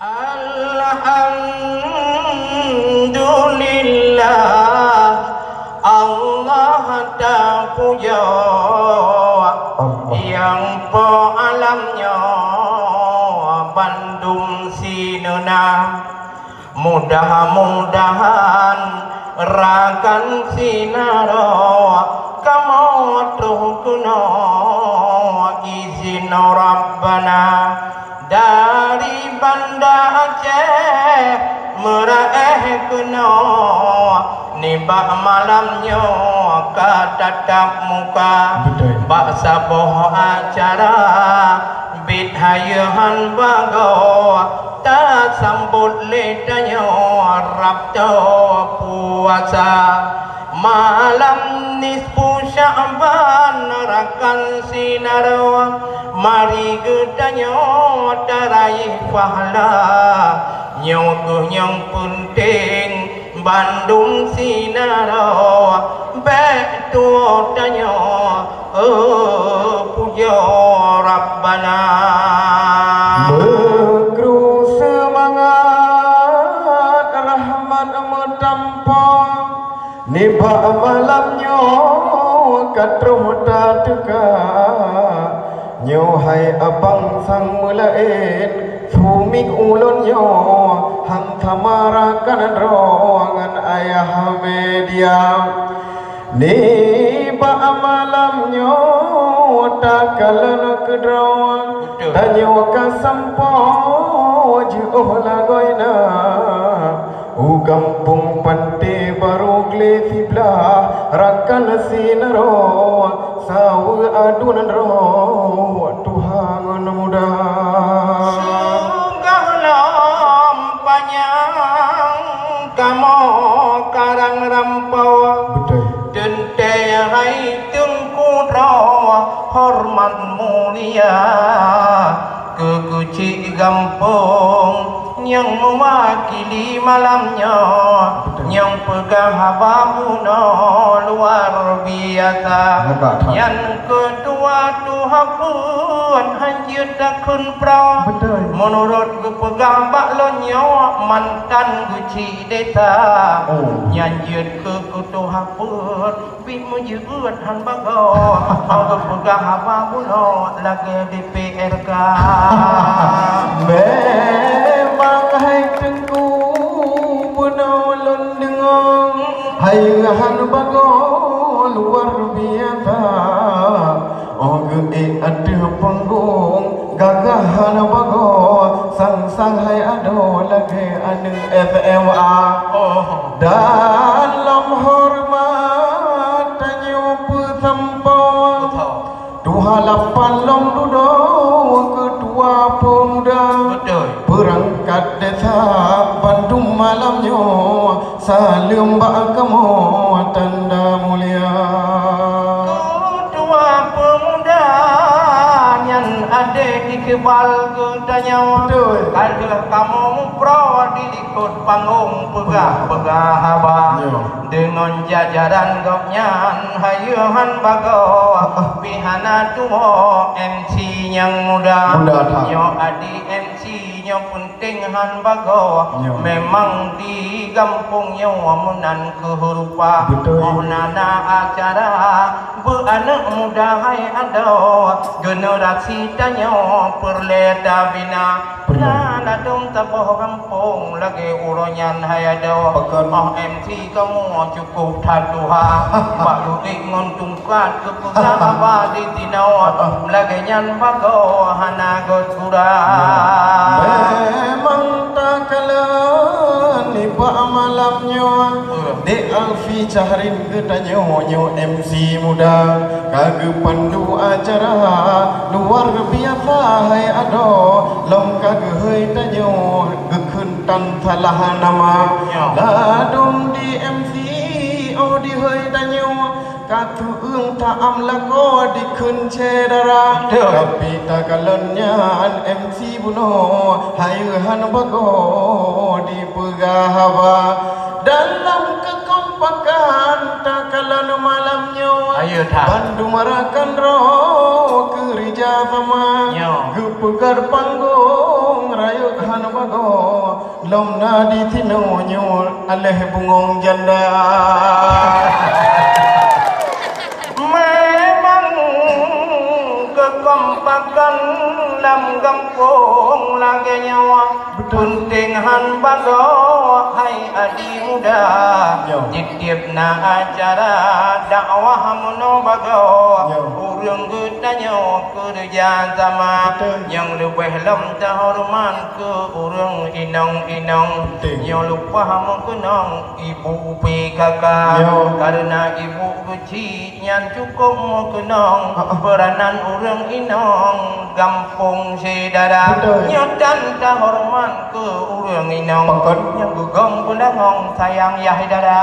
Alhamdulillah Allah tak puja yang po alamnya Bandung Sinuna. Mudah-mudahan rakan sinaro kamu tuh kuno izin Rabbana dari Banda Aceh meraih kuno nibak malamnya katatap muka baksa boh acara bidhayahan bago tak sambut ledanya rabto puasa malam nisfu Sya'ban rakan sinaro mari gedanya tarai pahala nyokuh yang penting Bandung sinaro baik tua tanya puja Rabbana bergeru semangat rahmat metampa nibak malamnya katruh tak teka nyohai abang sang mulain sumik ulunnya hang tamarakan roangan ayah media nibak malamnya takalan kedrawan tanyo kasampo juh lagoina kampung Pante Baru Glesi belah rakan sinaro sawu adunan roh Tuhan muda sunggah panjang kamu karang rampau dente hai tengku hormat mulia kekucik gampung yang mewakili malamnya yang pegang habamuno luar biasa yang kedua Tuhan pun hanya takun pra menurut kepegang baklonnya mantan guci desa nyanjut ke Tuhan pun bik menjut han bago au kepegang habamuno lagi DPRK hai tengku menolong dengang hai han bago luar biasa ge ada panggung gagahan bago sang hai ado lagi anu FMA dalam hormat tanyo pesampau Tuhan lapan long dudo kedua pemuda berangkat desa Bandung malamnya salim bak kamu tanda mulia kedua pemuda yang ada di kebal gedanya kalau kamu pro diikut panggung pegah abah dengan jajaran gopnyan hayuhan bago pihana tuo MC yang muda nyo adi MC nyo penting han bago memang di kampungnya wamunan kehurupa nana acara beranak muda hai ada generasi tanya perleta bina nana dong tapoh kampung lagi uronyan hai ada MC kamu cukup taduha baru ingon tungkat kepusan apa di tinau lagi nyan bago hana gotura memang tak kalah nibak malamnya dek Alfi Cahrin ketanya nyo MC muda kage pandu acara luar biasa hai ado long kage hei tanyo gekuntan salah nama ladung di MC di hei tanyo katu ung taam lago di kun cedara tapi takalonnya MC buno hayuhan bago di pegahawa dalam kekompakan takalan malamnya Bandung marakan roh kerja sama gepegar panggung dayu han bago lom nadi tino nyu aleh bungong janda memang kekompakan dalam kampung lagi nyawa penting han bago hai adi muda tiap na acara dakwah mono bago urang gedanya kerja sama yang lebih lem terhormat ke urang inong-inong yang lupa mengenang ibu PKK karena ibu kecil yang cukup mengenang peranan urang inong kampung sedara nyodan terhormat ke urang inong yang gugong punangong sayang yah dara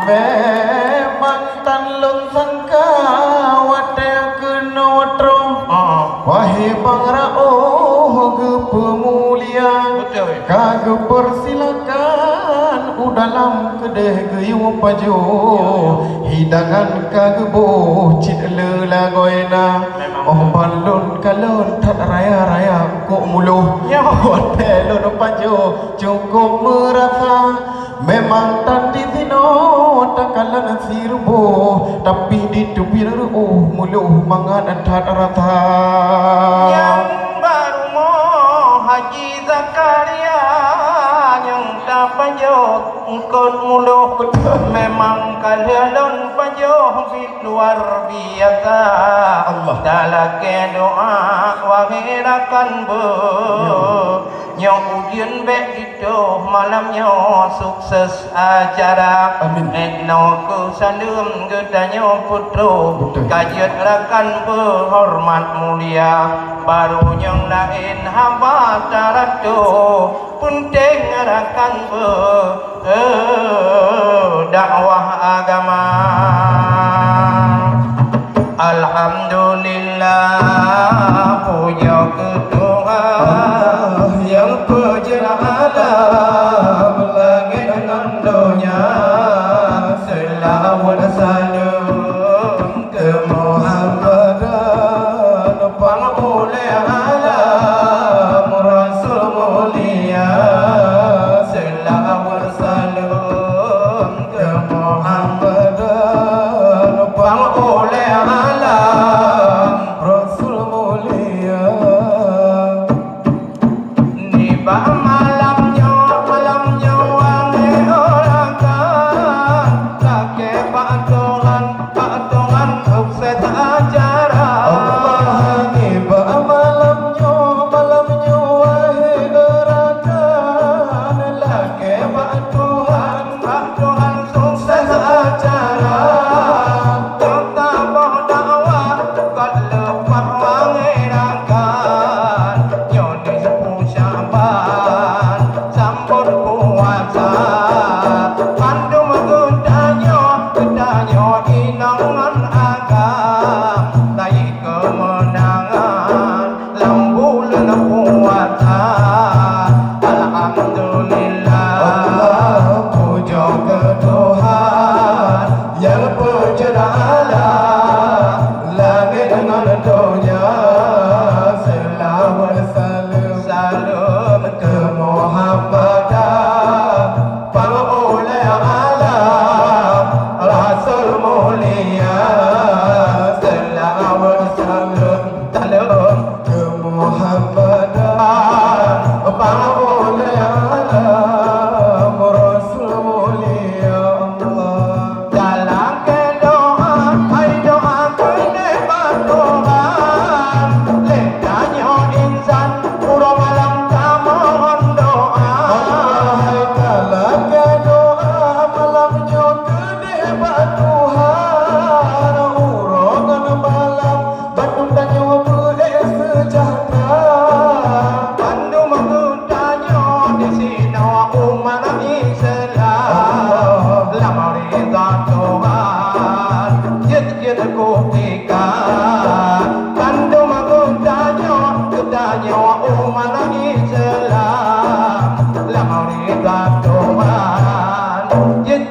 memang tan lun sangka wate kena trom wahai pangra ge pemulia kage persilakan udalam kedeh geyu paju hidangan kage boh cit lela goina balun kalun tat raya-raya kok muluh hotel lun paju cukup merasa memang tadi tino takalan sirbo tapi di tupir muluh mangan tat rata yang baru mo Haji Zakaria yang tak panjang engkau muluh memang kalian panjang luar biasa dalam doa wahirakan yang ujian baik itu malamnya sukses acara etno kesandum gedanya putro kajian rakan berhormat mulia baru yang lain hamba tarado penting rakan dakwah agama alhamdulillah puja ketua yang berjalan lagi dengan dunia selawat salam ke Muhammadan oleh alam Rasul mulia selawat salam ke Muhammadan oleh alam Rasul mulia malamnya wangi orang kan laki patungan sukses acara Allah tiba malamnya wangi orang kan laki patungan sukses acara tetap dakwah kalau wangi rangkan nyoni sepuh Syaban sambut puasa pandu gedanya inangan agam dai kemenangan lambulan puasa alhamdulillah Allah puja ke Tuhan yang berjaya langit dengan dunia selawat salam ke Muhammadan oleh alam Rasul mulia selawat salam ke Muhammadan oleh alam Rasul mulia Allah dalam doa hai doa kenebat Tuhan ledanya insan pura malam kamohon doa hai dalam doa malamnya kenebat Tuhan urongan malam Bandung dan Jawa boleh sejahtera Bandung mengundanya di sini umat Islam lama rida Tuhan jid kutika Bandung mengundanya gedanya umat Islam lama rida Tuhan jid